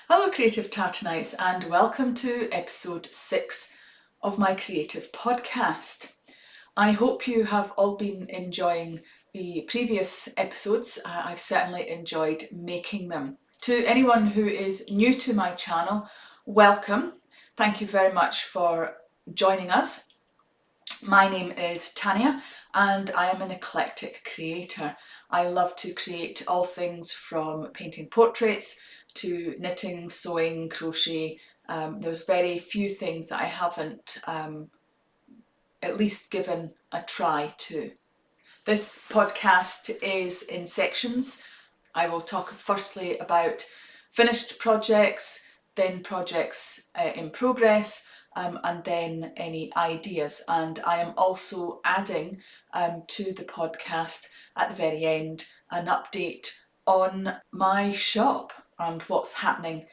Hello creative Tartanites and welcome to episode 6 of my creative podcast. I hope you have all been enjoying the previous episodes. I've certainly enjoyed making them. To anyone who is new to my channel, welcome. Thank you very much for joining us. My name is Tanya and I am an eclectic creator. I love to create all things from painting portraits to knitting, sewing, crochet. There's very few things that I haven't at least given a try to. This podcast is in sections. I will talk firstly about finished projects, then projects in progress, and then any ideas. And I am also adding to the podcast at the very end an update on my shop and what's happening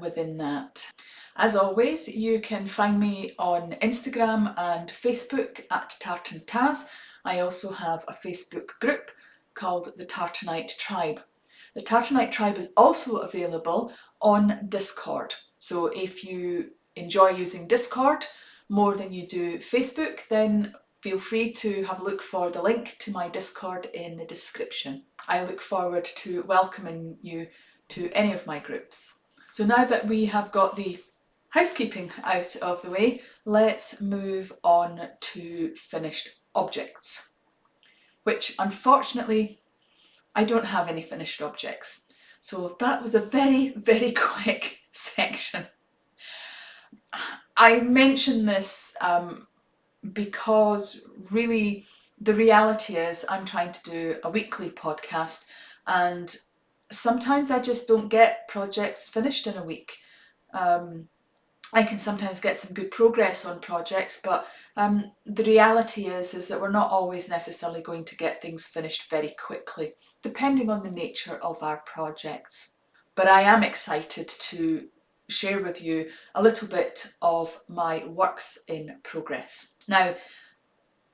within that. As always, you can find me on Instagram and Facebook at Tartantaz. I also have a Facebook group called the Tartanite Tribe. The Tartanite Tribe is also available on Discord. So if you enjoy using Discord more than you do Facebook, then feel free to have a look for the link to my Discord in the description. I look forward to welcoming you to any of my groups. So now that we have got the housekeeping out of the way, let's move on to finished objects, which unfortunately I don't have any finished objects. So that was a very, very quick section. I mention this because really the reality is I'm trying to do a weekly podcast and sometimes I just don't get projects finished in a week. I can sometimes get some good progress on projects, but the reality is that we're not always necessarily going to get things finished very quickly, depending on the nature of our projects. But I am excited to share with you a little bit of my works in progress. Now,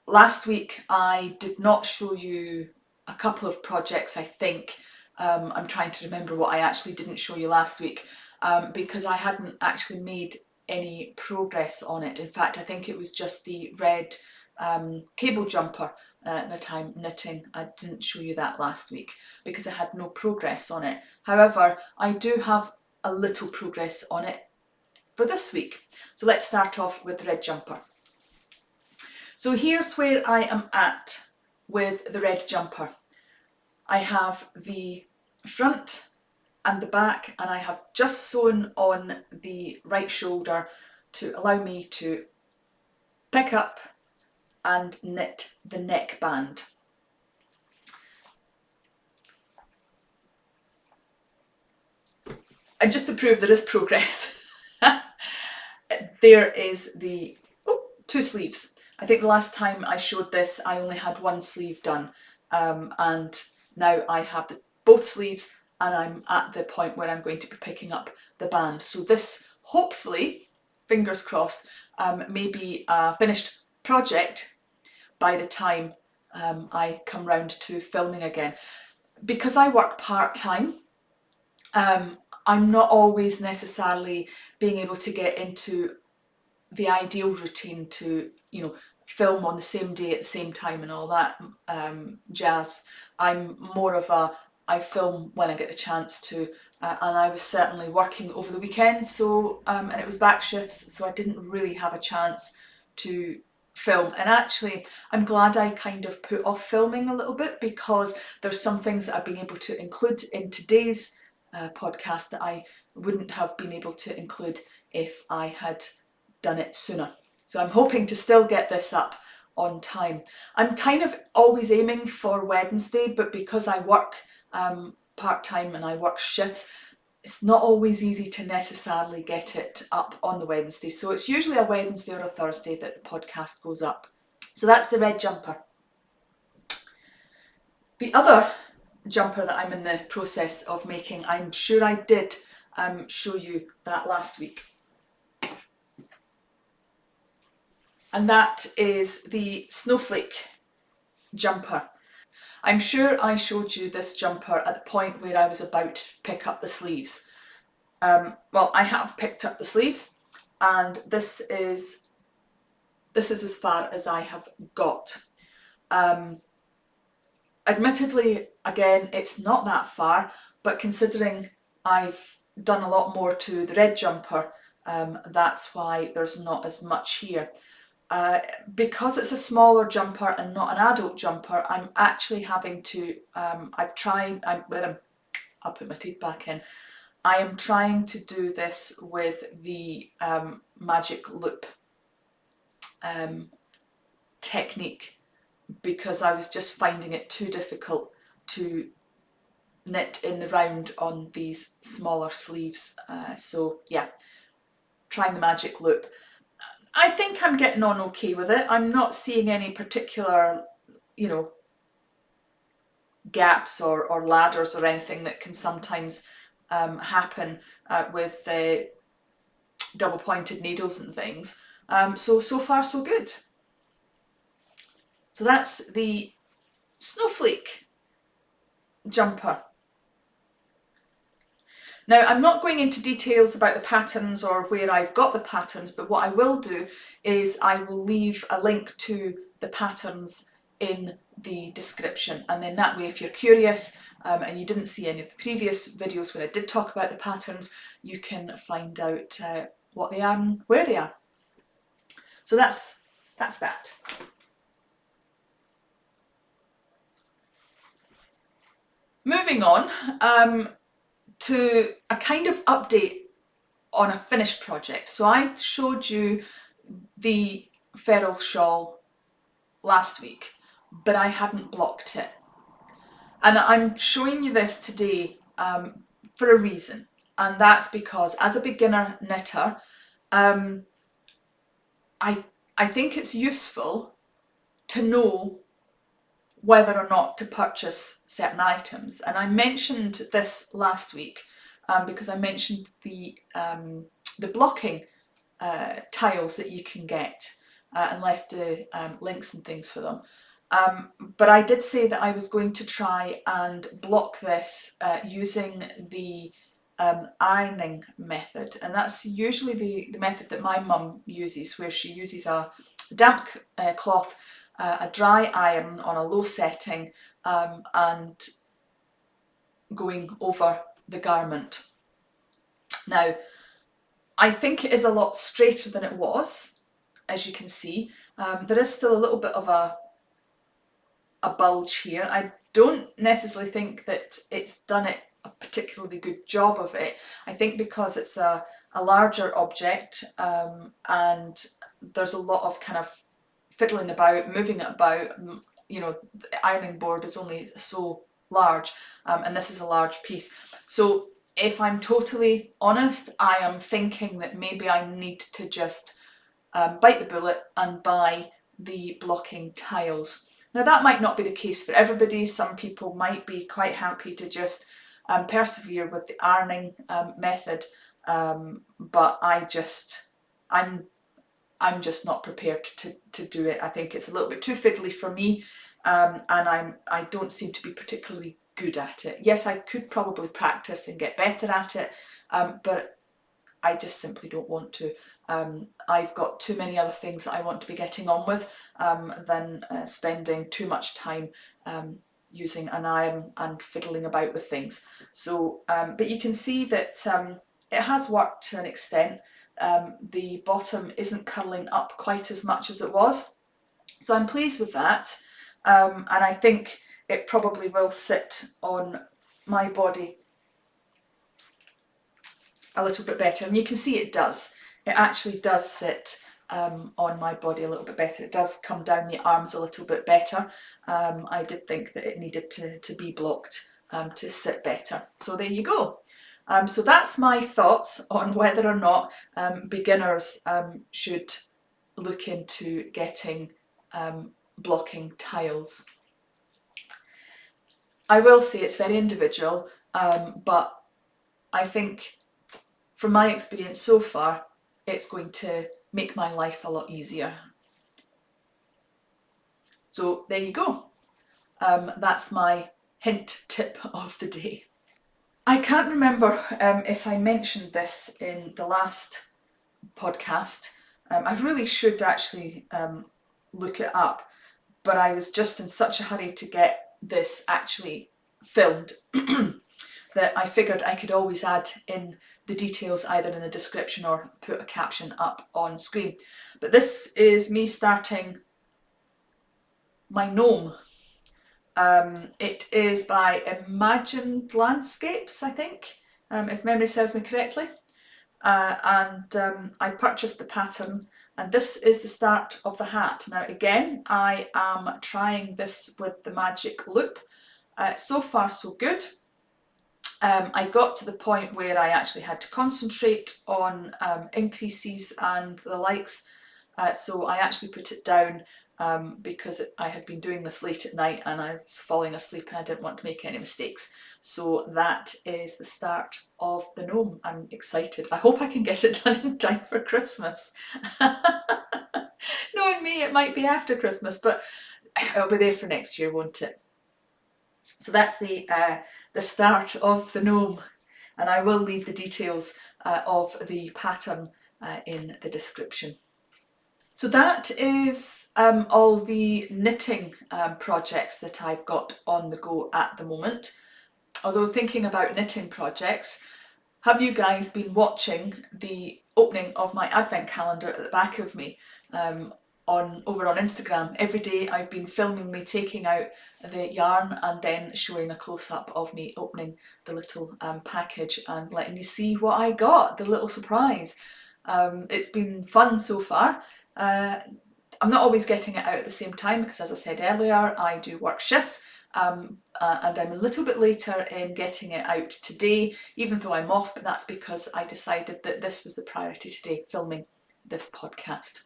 last week I did not show you a couple of projects, I think. I'm trying to remember what I actually didn't show you last week because I hadn't actually made any progress on it. In fact, I think it was just the red cable jumper that I'm knitting. I didn't show you that last week because I had no progress on it. However, I do have a little progress on it for this week. So let's start off with the red jumper. So here's where I am at with the red jumper. I have the front and the back, and I have just sewn on the right shoulder to allow me to pick up and knit the neckband. And just to prove there is progress, there is the two sleeves. I think the last time I showed this I only had one sleeve done, and now I have both sleeves and I'm at the point where I'm going to be picking up the band. So this, hopefully, fingers crossed, may be a finished project by the time I come round to filming again. Because I work part-time, I'm not always necessarily being able to get into the ideal routine to, film on the same day at the same time and all that jazz. I'm more of I film when I get the chance to, and I was certainly working over the weekend, so and it was back shifts, so I didn't really have a chance to film. And actually I'm glad I kind of put off filming a little bit, because there's some things that I've been able to include in today's podcast that I wouldn't have been able to include if I had done it sooner. So I'm hoping to still get this up on time. I'm kind of always aiming for Wednesday, but because I work part-time and I work shifts, it's not always easy to necessarily get it up on the Wednesday. So it's usually a Wednesday or a Thursday that the podcast goes up. So that's the red jumper. The other jumper that I'm in the process of making, I'm sure I did show you that last week. And that is the Snowflake Jumper. I'm sure I showed you this jumper at the point where I was about to pick up the sleeves. well, I have picked up the sleeves, and this is as far as I have got. Admittedly, again, it's not that far, but considering I've done a lot more to the red jumper, that's why there's not as much here. Because it's a smaller jumper and not an adult jumper, I'm actually having to, I'll put my teeth back in. I am trying to do this with the magic loop technique, because I was just finding it too difficult to knit in the round on these smaller sleeves. So yeah, trying the magic loop. I think I'm getting on okay with it. I'm not seeing any particular, gaps or ladders or anything that can sometimes happen with double pointed needles and things. So far so good. So that's the Snowflake Jumper. Now, I'm not going into details about the patterns or where I've got the patterns, but what I will do is I will leave a link to the patterns in the description, and then that way, if you're curious and you didn't see any of the previous videos where I did talk about the patterns, you can find out what they are and where they are. So that's that. Moving on to a kind of update on a finished project. So I showed you the feral shawl last week, but I hadn't blocked it. And I'm showing you this today for a reason, and that's because as a beginner knitter, I think it's useful to know whether or not to purchase certain items. And I mentioned this last week because I mentioned the blocking tiles that you can get and left the links and things for them. But I did say that I was going to try and block this using the ironing method, and that's usually the method that my mum uses, where she uses a damp cloth, a dry iron on a low setting, and going over the garment. Now, I think it is a lot straighter than it was, as you can see. There is still a little bit of a bulge here. I don't necessarily think that it's done it a particularly good job of it. I think because it's a larger object and there's a lot of kind of fiddling about, moving it about, the ironing board is only so large and this is a large piece. So if I'm totally honest, I am thinking that maybe I need to just bite the bullet and buy the blocking tiles. Now that might not be the case for everybody. Some people might be quite happy to just persevere with the ironing method, but I'm just not prepared to do it. I think it's a little bit too fiddly for me, and I don't seem to be particularly good at it. Yes, I could probably practice and get better at it, but I just simply don't want to. I've got too many other things that I want to be getting on with than spending too much time using an iron and fiddling about with things. So, but you can see that it has worked to an extent. The bottom isn't curling up quite as much as it was. So I'm pleased with that. And I think it probably will sit on my body a little bit better. And you can see it does. It actually does sit on my body a little bit better. It does come down the arms a little bit better. I did think that it needed to be blocked to sit better. So there you go. So that's my thoughts on whether or not beginners should look into getting blocking tiles. I will say it's very individual, but I think from my experience so far, it's going to make my life a lot easier. So there you go. That's my hint tip of the day. I can't remember if I mentioned this in the last podcast. I really should actually look it up, but I was just in such a hurry to get this actually filmed that I figured I could always add in the details either in the description or put a caption up on screen. But this is me starting my gnome. It is by Imagined Landscapes, I think, if memory serves me correctly. And I purchased the pattern, and this is the start of the hat. Now again, I am trying this with the magic loop. So far so good. I got to the point where I actually had to concentrate on increases and the likes, so I actually put it down because I had been doing this late at night and I was falling asleep and I didn't want to make any mistakes. So that is the start of the gnome. I'm excited. I hope I can get it done in time for Christmas. Knowing me, it might be after Christmas, but it'll be there for next year, won't it? So that's the start of the gnome, and I will leave the details of the pattern in the description. So that is all the knitting projects that I've got on the go at the moment. Although thinking about knitting projects, have you guys been watching the opening of my advent calendar at the back of me over on Instagram? Every day I've been filming me taking out the yarn and then showing a close-up of me opening the little package and letting you see what I got, the little surprise. It's been fun so far. I'm not always getting it out at the same time because, as I said earlier, I do work shifts, and I'm a little bit later in getting it out today, even though I'm off, but that's because I decided that this was the priority today, filming this podcast.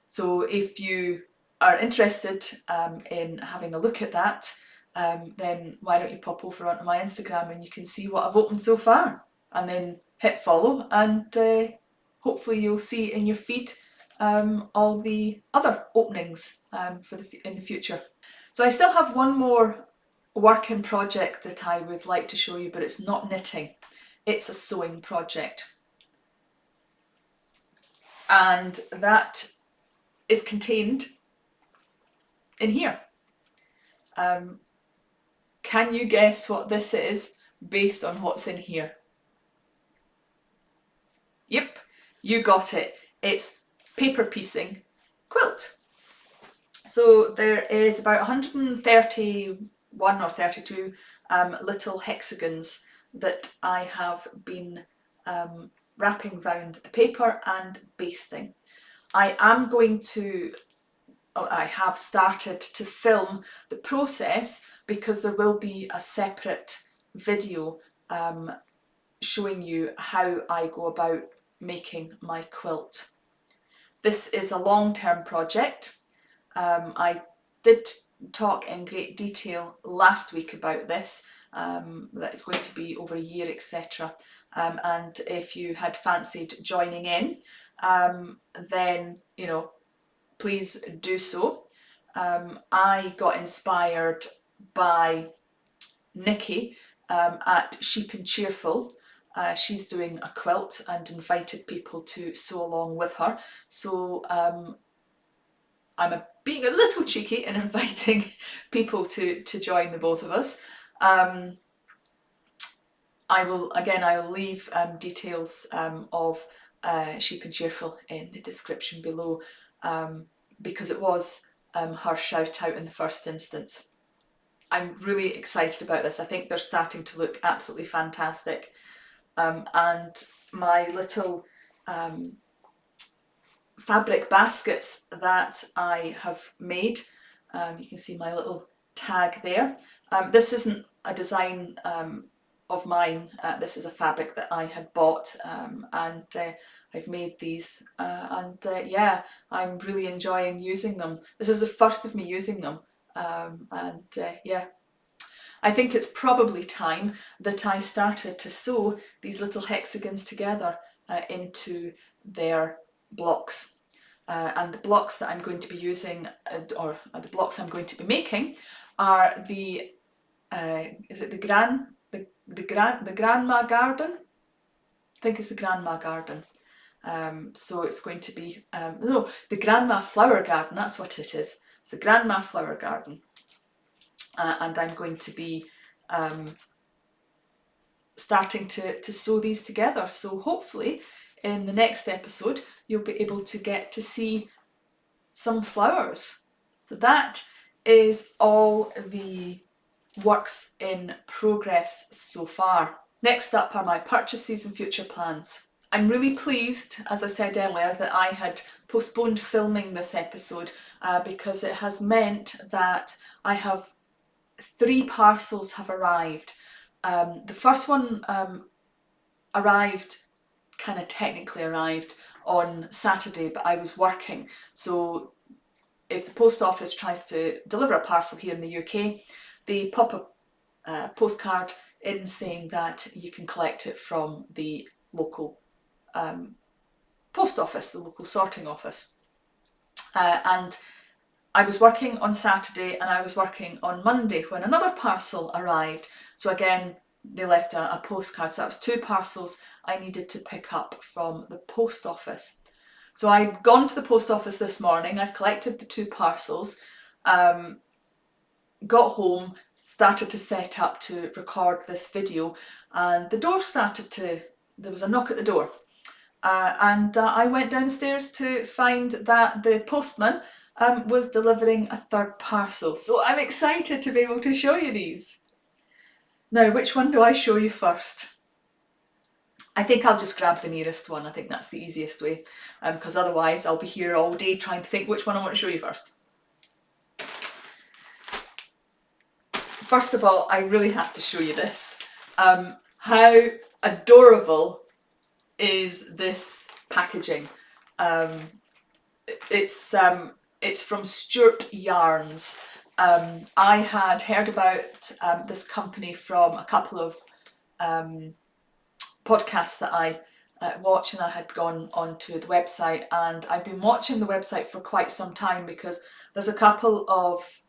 So if you are interested in having a look at that, then why don't you pop over onto my Instagram and you can see what I've opened so far, and then hit follow, and hopefully you'll see in your feed all the other openings in the future. So I still have one more working project that I would like to show you, but it's not knitting, it's a sewing project. And that is contained in here. Can you guess what this is based on what's in here? Yep, you got it. It's paper piecing quilt. So there is about 131 or 32 little hexagons that I have been wrapping round the paper and basting. I have started to film the process because there will be a separate video showing you how I go about making my quilt. This is a long-term project. I did talk in great detail last week about this, that it's going to be over a year, etc. And if you had fancied joining in, then, you know, please do so. I got inspired by Nikki at Sheep and Cheerful. She's doing a quilt and invited people to sew along with her. So I'm being a little cheeky and inviting people to join the both of us. I will leave details of Sheep and Cheerful in the description below, because it was her shout out in the first instance. I'm really excited about this. I think they're starting to look absolutely fantastic. And my little fabric baskets that I have made, you can see my little tag there. This isn't a design of mine, this is a fabric that I had bought, and I've made these, and yeah, I'm really enjoying using them. This is the first of me using them, and yeah, I think it's probably time that I started to sew these little hexagons together into their blocks. And the blocks that I'm going to be using, or the blocks I'm going to be making, are the, is it the Gran the Grandma Garden. I think it's the Grandma Garden. So it's going to be, no, the Grandma Flower Garden, that's what it is. It's the Grandma Flower Garden. And I'm going to be starting to sew these together. So hopefully in the next episode, you'll be able to get to see some flowers. So that is all the works in progress so far. Next up are my purchases and future plans. I'm really pleased, as I said earlier, that I had postponed filming this episode because it has meant that I have 3 parcels have arrived. The first one technically arrived on Saturday, but I was working. So if the post office tries to deliver a parcel here in the UK, they pop a postcard in saying that you can collect it from the local post office, the local sorting office. And I was working on Saturday and I was working on Monday when another parcel arrived. So again, they left a postcard. So that was 2 parcels I needed to pick up from the post office. So I've gone to the post office this morning, I've collected the 2 parcels, got home, started to set up to record this video, and the door there was a knock at the door. And I went downstairs to find that the postman was delivering a 3rd parcel. So I'm excited to be able to show you these. Now, which one do I show you first? I think I'll just grab the nearest one. I think that's the easiest way, because otherwise I'll be here all day trying to think which one I want to show you first. First of all, I really have to show you this. How adorable is this packaging? It's from Stuart Yarns. I had heard about this company from a couple of podcasts that I watch, and I had gone onto the website, and I've been watching the website for quite some time because there's a couple of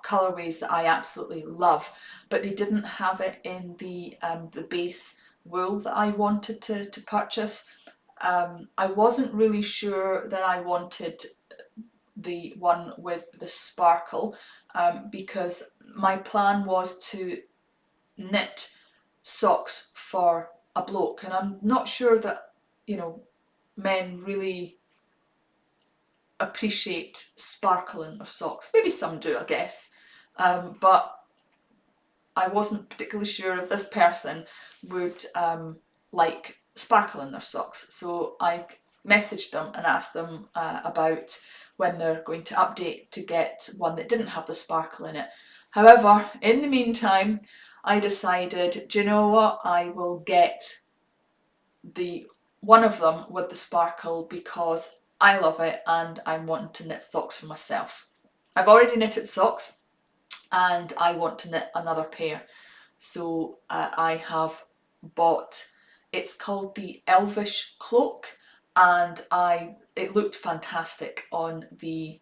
colourways that I absolutely love, but they didn't have it in the base wool that I wanted to purchase. I wasn't really sure that I wanted the one with the sparkle because my plan was to knit socks for a bloke, and I'm not sure that, you know, men really appreciate sparkle in their socks. Maybe some do, I guess, but I wasn't particularly sure if this person would like sparkle in their socks. So I messaged them and asked them about when they're going to update to get one that didn't have the sparkle in it. However, in the meantime, I decided, do you know what, I will get the one of them with the sparkle because I love it and I'm wanting to knit socks for myself. I've already knitted socks and I want to knit another pair. So I have bought, it's called the Elvish Cloak, and it looked fantastic on the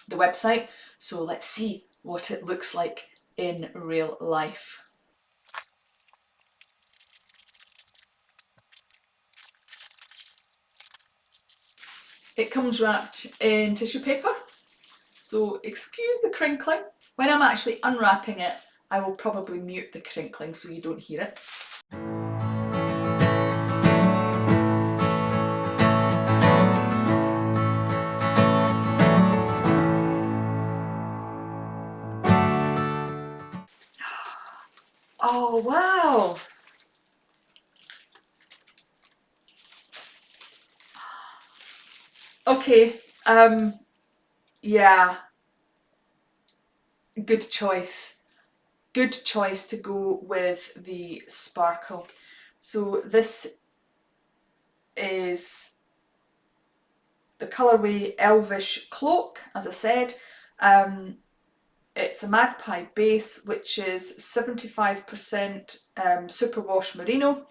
website. So let's see what it looks like in real life. It comes wrapped in tissue paper, so excuse the crinkling. When I'm actually unwrapping it, I will probably mute the crinkling so you don't hear it. Oh wow! Okay, yeah, good choice. Good choice to go with the sparkle. So this is the colourway Elvish Cloak, as I said. It's a magpie base, which is 75% superwash merino,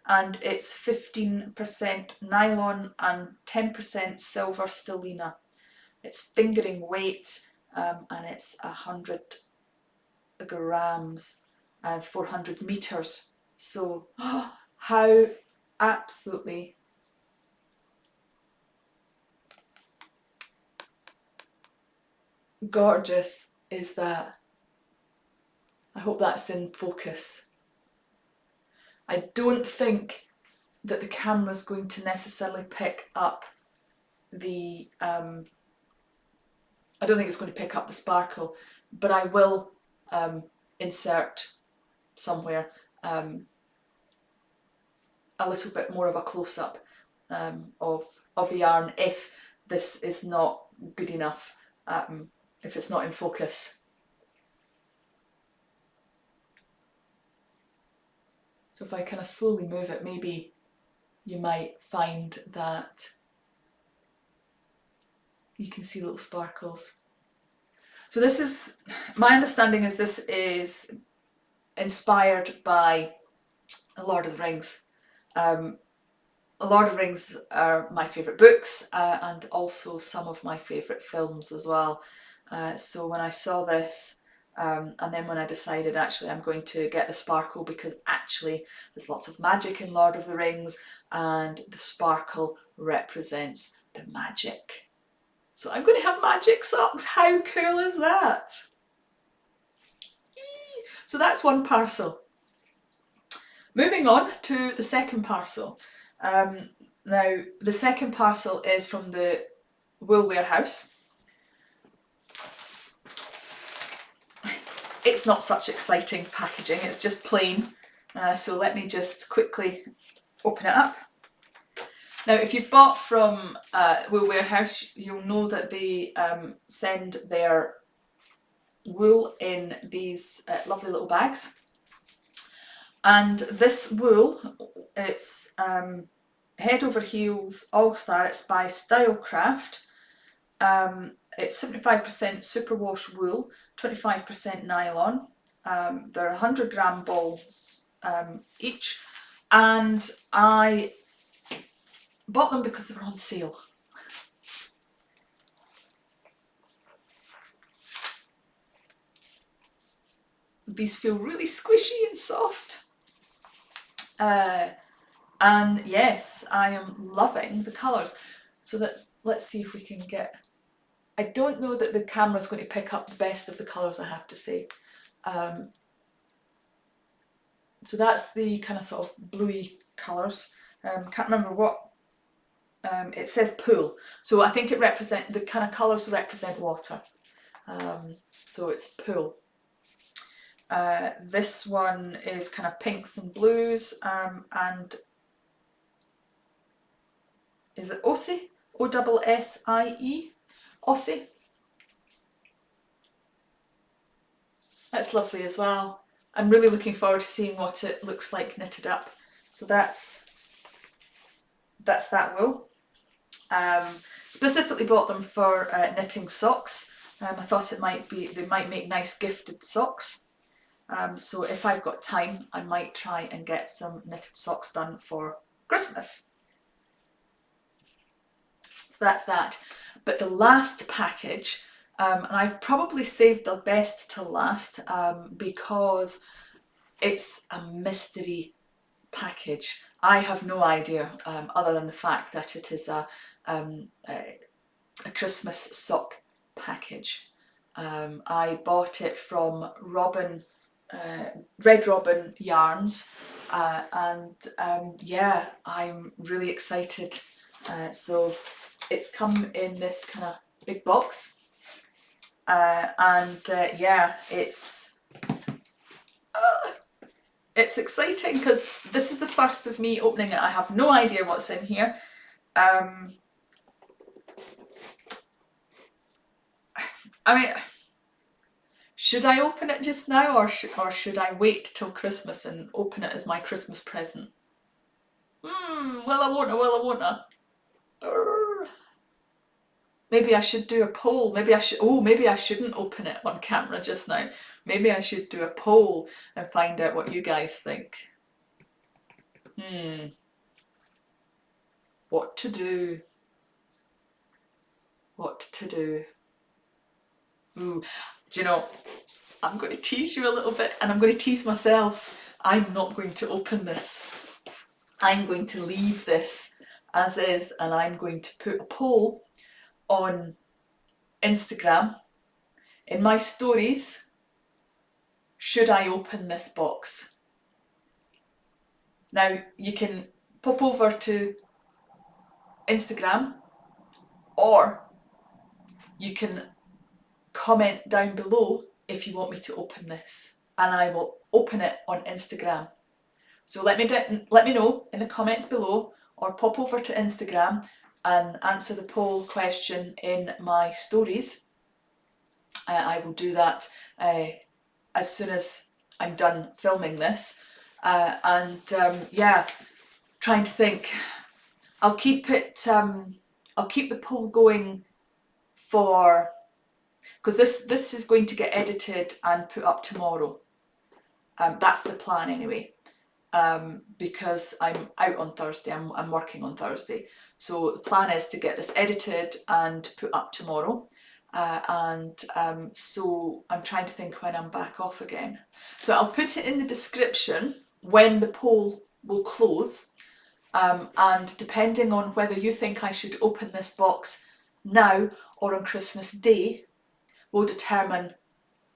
and it's 15% nylon and 10% silver stellina. It's fingering weight, and it's 100 grams. and 400 meters. So how absolutely gorgeous is that? I hope that's in focus. I don't think that the camera's going to necessarily pick up the I don't think it's going to pick up the sparkle, but I will insert somewhere a little bit more of a close-up of the yarn if this is not good enough, if it's not in focus. So if I kind of slowly move it, maybe you might find that you can see little sparkles. So this is, my understanding is this is inspired by Lord of the Rings. Lord of the Rings are my favourite books and also some of my favourite films as well. So when I saw this, and then when I decided actually I'm going to get the sparkle because actually there's lots of magic in Lord of the Rings and the sparkle represents the magic. So I'm going to have magic socks. How cool is that? So that's one parcel. Moving on to the second parcel. Now the second parcel is from the Wool Warehouse. It's not such exciting packaging, it's just plain. So let me just quickly open it up. Now if you've bought from Wool Warehouse, you'll know that they send their wool in these lovely little bags. And this wool, it's head over heels all star. It's by Stylecraft. It's 75% superwash wool, 25% nylon. They're 100 gram balls each, and I bought them because they were on sale. These feel really squishy and soft. And yes, I am loving the colours. So that, let's see if we can get, I don't know that the camera's going to pick up the best of the colours, I have to say. So that's the kind of sort of bluey colours. Can't remember what, it says pool. So I think it represents, the kind of colours represent water. So it's pool. This one is kind of pinks and blues, and is it Ossie? O-S-S-I-E? Ossie. That's lovely as well. I'm really looking forward to seeing what it looks like knitted up. So that's that wool. Specifically bought them for knitting socks. I thought they might make nice gifted socks. So if I've got time, I might try and get some knitted socks done for Christmas. So that's that. But the last package, and I've probably saved the best till last because it's a mystery package. I have no idea other than the fact that it is a Christmas sock package. I bought it from Red Robin Yarns, and yeah, I'm really excited. So it's come in this kind of big box, and yeah, it's exciting because this is the first of me opening it. I have no idea what's in here. I mean, should I open it just now, or should I wait till Christmas and open it as my Christmas present? Well, I won't. Maybe I should do a poll. Maybe I should. Oh, maybe I shouldn't open it on camera just now. Maybe I should do a poll and find out what you guys think. What to do? What to do? Ooh, do you know? I'm going to tease you a little bit, and I'm going to tease myself. I'm not going to open this. I'm going to leave this as is, and I'm going to put a poll on Instagram in my stories. Should I open this box? Now, you can pop over to Instagram, or you can comment down below if you want me to open this, and I will open it on Instagram. So let me know in the comments below, or pop over to Instagram and answer the poll question in my stories. I will do that as soon as I'm done filming this. Yeah, trying to think. I'll keep it. I'll keep the poll going for, because this is going to get edited and put up tomorrow. That's the plan anyway. Because I'm out on Thursday. I'm working on Thursday, so the plan is to get this edited and put up tomorrow. So I'm trying to think when I'm back off again. So I'll put it in the description when the poll will close, and depending on whether you think I should open this box now or on Christmas Day will determine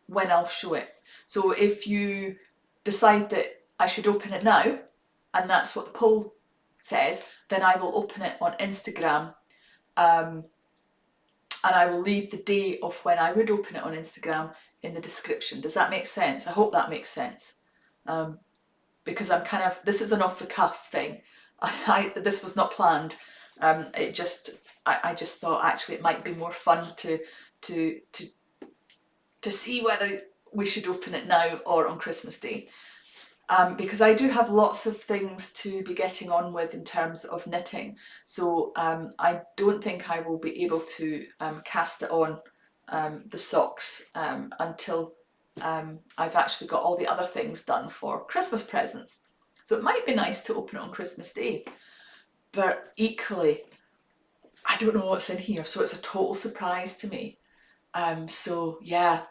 when I'll show it. So if you decide that I should open it now, and that's what the poll says, then I will open it on Instagram, and I will leave the day of when I would open it on Instagram in the description. Does that make sense? I hope that makes sense. Because I'm kind of, this is an off the cuff thing. This was not planned. I just thought actually it might be more fun to see whether we should open it now or on Christmas Day. Because I do have lots of things to be getting on with in terms of knitting. So I don't think I will be able to cast it on the socks until I've actually got all the other things done for Christmas presents. So it might be nice to open it on Christmas Day, but equally, I don't know what's in here, so it's a total surprise to me. So yeah,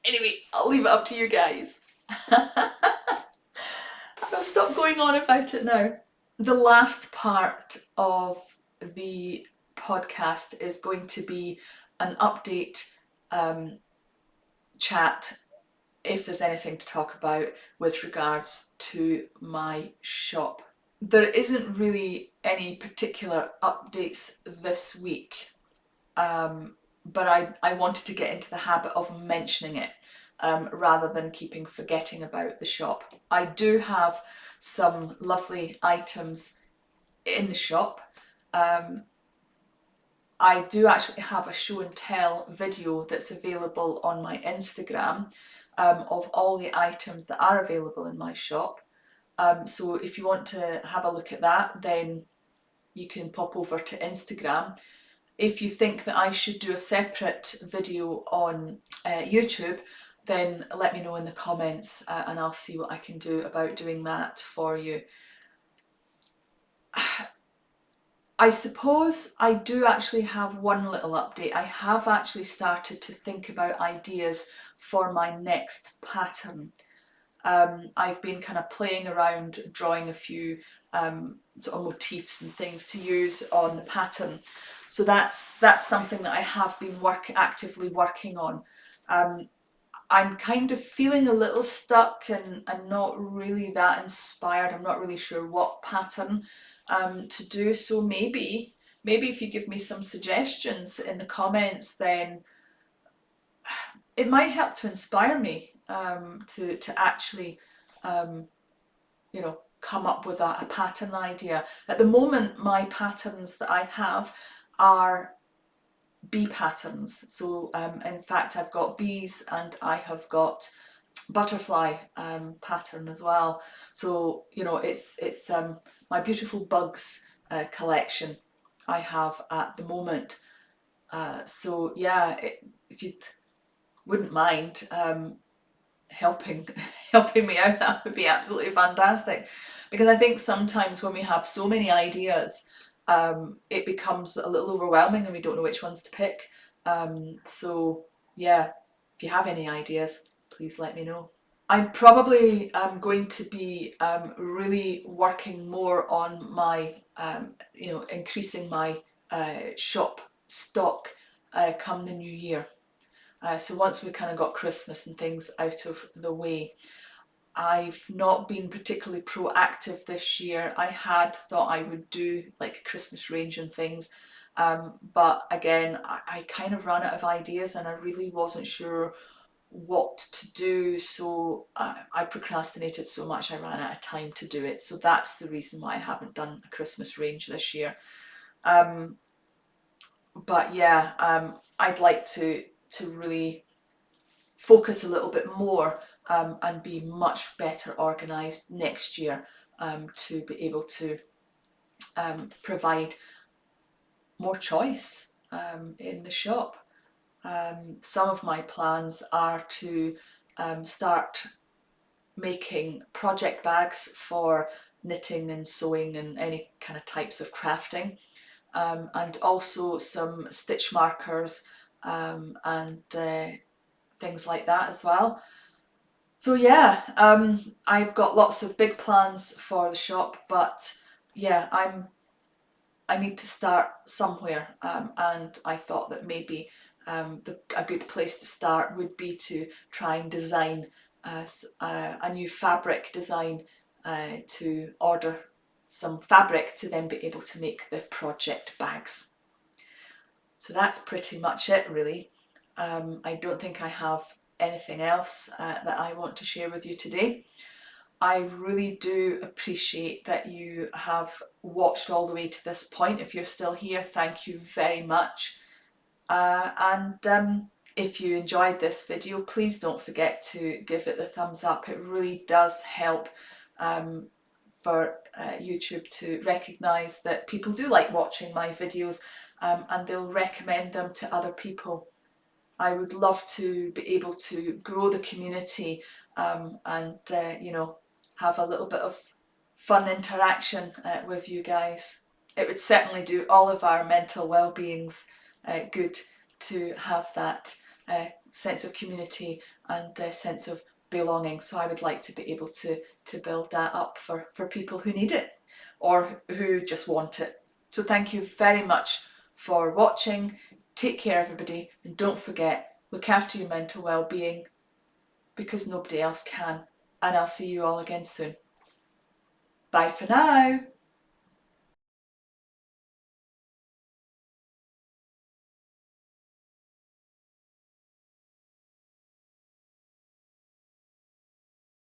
Anyway, I'll leave it up to you guys. I'll stop going on about it now. The last part of the podcast is going to be an update chat, if there's anything to talk about with regards to my shop. There isn't really any particular updates this week, but I wanted to get into the habit of mentioning it rather than forgetting about the shop. I do have some lovely items in the shop. I do actually have a show and tell video that's available on my Instagram of all the items that are available in my shop. So if you want to have a look at that, then you can pop over to Instagram. If you think that I should do a separate video on YouTube, then let me know in the comments and I'll see what I can do about doing that for you. I suppose I do actually have one little update. I have actually started to think about ideas for my next pattern. I've been kind of playing around, drawing a few sort of motifs and things to use on the pattern. So that's something that I have been actively working on. I'm kind of feeling a little stuck and not really that inspired. I'm not really sure what pattern to do. So maybe if you give me some suggestions in the comments, then it might help to inspire me to actually come up with a pattern idea. At the moment, my patterns that I have are bee patterns. So in fact, I've got bees and I have got butterfly pattern as well. So it's my beautiful bugs collection I have at the moment. So yeah, if you wouldn't mind helping me out, that would be absolutely fantastic. Because I think sometimes when we have so many ideas, it becomes a little overwhelming and we don't know which ones to pick. So yeah, If you have any ideas, please let me know. I'm probably going to be really working more on my, increasing my shop stock come the new year. So once we kind of got Christmas and things out of the way, I've not been particularly proactive this year. I had thought I would do like a Christmas range and things, but again, I kind of ran out of ideas and I really wasn't sure what to do, so I procrastinated so much I ran out of time to do it. So that's the reason why I haven't done a Christmas range this year. But yeah, I'd like to really focus a little bit more and be much better organised next year to be able to provide more choice in the shop. Some of my plans are to start making project bags for knitting and sewing and any kind of types of crafting, and also some stitch markers and things like that as well. So yeah, I've got lots of big plans for the shop, but yeah, I need to start somewhere, and I thought that maybe a good place to start would be to try and design a new fabric design, to order some fabric to then be able to make the project bags. So that's pretty much it really. I don't think I have anything else that I want to share with you today. I really do appreciate that you have watched all the way to this point. If you're still here, thank you very much. And if you enjoyed this video, please don't forget to give it the thumbs up. It really does help for YouTube to recognise that people do like watching my videos, and they'll recommend them to other people. I would love to be able to grow the community and have a little bit of fun interaction with you guys. It would certainly do all of our mental well-beings good to have that sense of community and sense of belonging. So I would like to be able to build that up for people who need it or who just want it. So thank you very much for watching. Take care everybody, and don't forget, look after your mental well-being because nobody else can. And I'll see you all again soon. Bye for now.